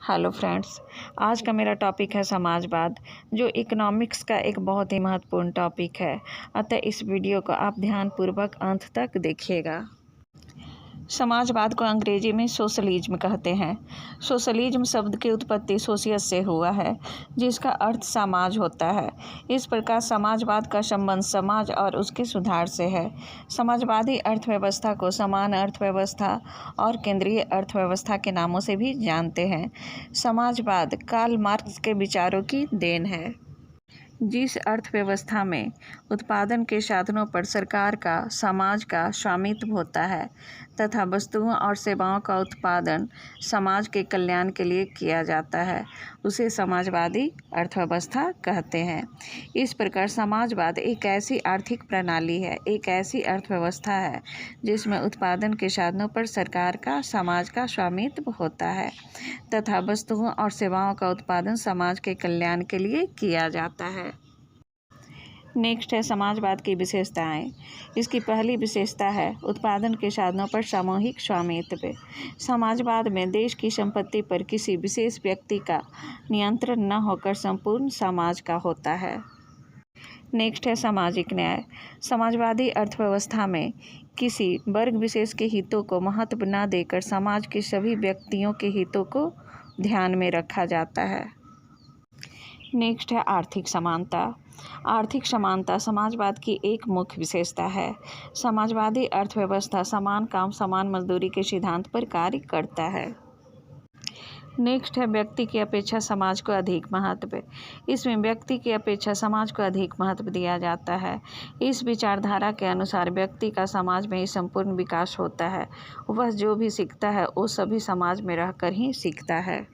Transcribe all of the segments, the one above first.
Hello friends, आज का मेरा टॉपिक है समाजवाद, जो इकोनॉमिक्स का एक बहुत ही महत्वपूर्ण टॉपिक है। अतः इस वीडियो को आप ध्यानपूर्वक अंत तक देखिएगा। समाजवाद को अंग्रेजी में सोशलिज्म कहते हैं। सोशलिज्म शब्द की उत्पत्ति सोशियस से हुआ है, जिसका अर्थ समाज होता है। इस प्रकार समाजवाद का संबंध समाज और उसके सुधार से है। समाजवादी अर्थव्यवस्था को समान अर्थव्यवस्था और केंद्रीय अर्थव्यवस्था के नामों से भी जानते हैं। समाजवाद कार्ल मार्क्स के विचारों की देन है। जिस अर्थव्यवस्था में उत्पादन के साधनों पर सरकार का, समाज का स्वामित्व होता है तथा वस्तुओं और सेवाओं का उत्पादन समाज के कल्याण के लिए किया जाता है, उसे समाजवादी अर्थव्यवस्था कहते हैं। इस प्रकार समाजवाद एक ऐसी आर्थिक प्रणाली है, एक ऐसी अर्थव्यवस्था है जिसमें उत्पादन के साधनों पर सरकार का, समाज का स्वामित्व होता है तथा वस्तुओं और सेवाओं का उत्पादन समाज के कल्याण के लिए किया जाता है। नेक्स्ट है समाजवाद की विशेषताएं। इसकी पहली विशेषता है उत्पादन के साधनों पर सामूहिक स्वामित्व। समाजवाद में देश की संपत्ति पर किसी विशेष व्यक्ति का नियंत्रण न होकर संपूर्ण समाज का होता है। नेक्स्ट है सामाजिक न्याय। समाजवादी अर्थव्यवस्था में किसी वर्ग विशेष के हितों को महत्व न देकर समाज के सभी व्यक्तियों के हितों को ध्यान में रखा जाता है। नेक्स्ट है आर्थिक समानता। आर्थिक समानता समाजवाद की एक मुख्य विशेषता है। समाजवादी अर्थव्यवस्था समान काम समान मजदूरी के सिद्धांत पर कार्य करता है। नेक्स्ट है व्यक्ति की अपेक्षा समाज को अधिक महत्व। इसमें व्यक्ति की अपेक्षा समाज को अधिक महत्व दिया जाता है। इस विचारधारा के अनुसार व्यक्ति का समाज में ही संपूर्ण विकास होता है। वह जो भी सीखता है वो सभी समाज में रहकर ही सीखता है।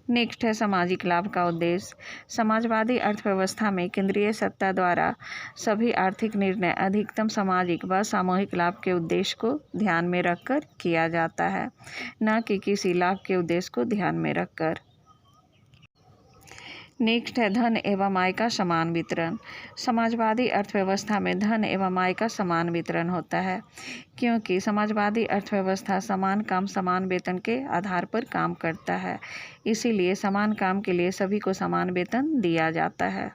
नेक्स्ट है सामाजिक लाभ का उद्देश्य। समाजवादी अर्थव्यवस्था में केंद्रीय सत्ता द्वारा सभी आर्थिक निर्णय अधिकतम सामाजिक व सामूहिक लाभ के उद्देश्य को ध्यान में रखकर किया जाता है, न कि किसी लाभ के उद्देश्य को ध्यान में रखकर। नेक्स्ट है धन एवं आय का समान वितरण। समाजवादी अर्थव्यवस्था में धन एवं आय का समान वितरण होता है, क्योंकि समाजवादी अर्थव्यवस्था समान काम समान वेतन के आधार पर काम करता है। इसीलिए समान काम के लिए सभी को समान वेतन दिया जाता है।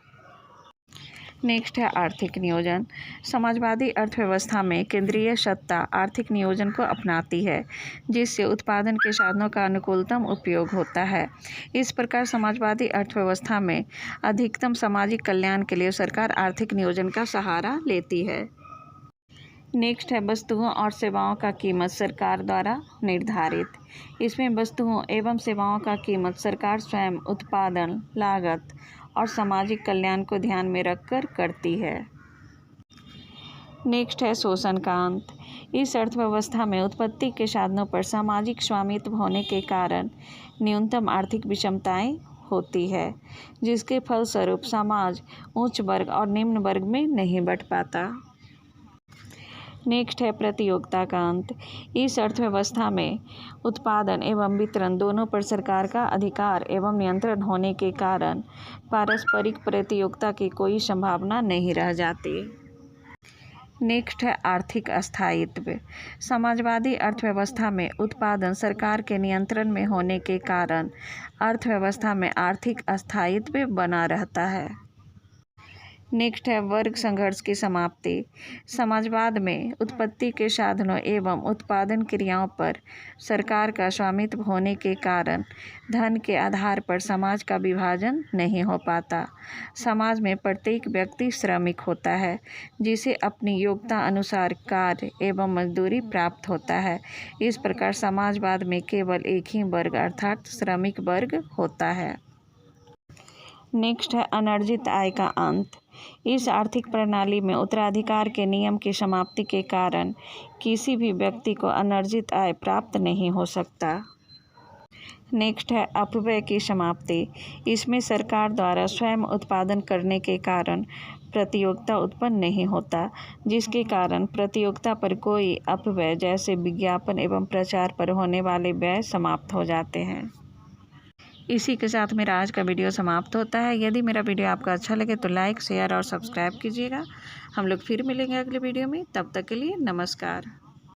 नेक्स्ट है आर्थिक नियोजन। समाजवादी अर्थव्यवस्था में केंद्रीय सत्ता आर्थिक नियोजन को अपनाती है, जिससे उत्पादन के साधनों का अनुकूलतम उपयोग होता है। इस प्रकार समाजवादी अर्थव्यवस्था में अधिकतम सामाजिक कल्याण के लिए सरकार आर्थिक नियोजन का सहारा लेती है। नेक्स्ट है वस्तुओं और सेवाओं का कीमत सरकार द्वारा निर्धारित। इसमें वस्तुओं एवं सेवाओं का कीमत सरकार स्वयं उत्पादन, लागत और सामाजिक कल्याण को ध्यान में रखकर करती है। नेक्स्ट है शोषण का अंत। इस अर्थव्यवस्था में उत्पत्ति के साधनों पर सामाजिक स्वामित्व होने के कारण न्यूनतम आर्थिक विषमताएं होती है, जिसके फलस्वरूप समाज उच्च वर्ग और निम्न वर्ग में नहीं बंट पाता। नेक्स्ट है प्रतियोगिता का अंत। इस अर्थव्यवस्था में उत्पादन एवं वितरण दोनों पर सरकार का अधिकार एवं नियंत्रण होने के कारण पारस्परिक प्रतियोगिता की कोई संभावना नहीं रह जाती। नेक्स्ट है आर्थिक स्थायित्व। समाजवादी अर्थव्यवस्था में उत्पादन सरकार के नियंत्रण में होने के कारण अर्थव्यवस्था में आर्थिक स्थायित्व बना रहता है। नेक्स्ट है वर्ग संघर्ष की समाप्ति। समाजवाद में उत्पत्ति के साधनों एवं उत्पादन क्रियाओं पर सरकार का स्वामित्व होने के कारण धन के आधार पर समाज का विभाजन नहीं हो पाता। समाज में प्रत्येक व्यक्ति श्रमिक होता है, जिसे अपनी योग्यता अनुसार कार्य एवं मजदूरी प्राप्त होता है। इस प्रकार समाजवाद में केवल एक ही वर्ग अर्थात श्रमिक वर्ग होता है। नेक्स्ट है अनर्जित आय का अंत। इस आर्थिक प्रणाली में उत्तराधिकार के नियम की समाप्ति के कारण किसी भी व्यक्ति को अनर्जित आय प्राप्त नहीं हो सकता। नेक्स्ट है अपव्यय की समाप्ति। इसमें सरकार द्वारा स्वयं उत्पादन करने के कारण प्रतियोगिता उत्पन्न नहीं होता, जिसके कारण प्रतियोगिता पर कोई अपव्यय जैसे विज्ञापन एवं प्रचार पर होने वाले व्यय समाप्त हो जाते हैं। इसी के साथ मेरा आज का वीडियो समाप्त होता है। यदि मेरा वीडियो आपको अच्छा लगे तो लाइक, शेयर और सब्सक्राइब कीजिएगा। हम लोग फिर मिलेंगे अगले वीडियो में। तब तक के लिए नमस्कार।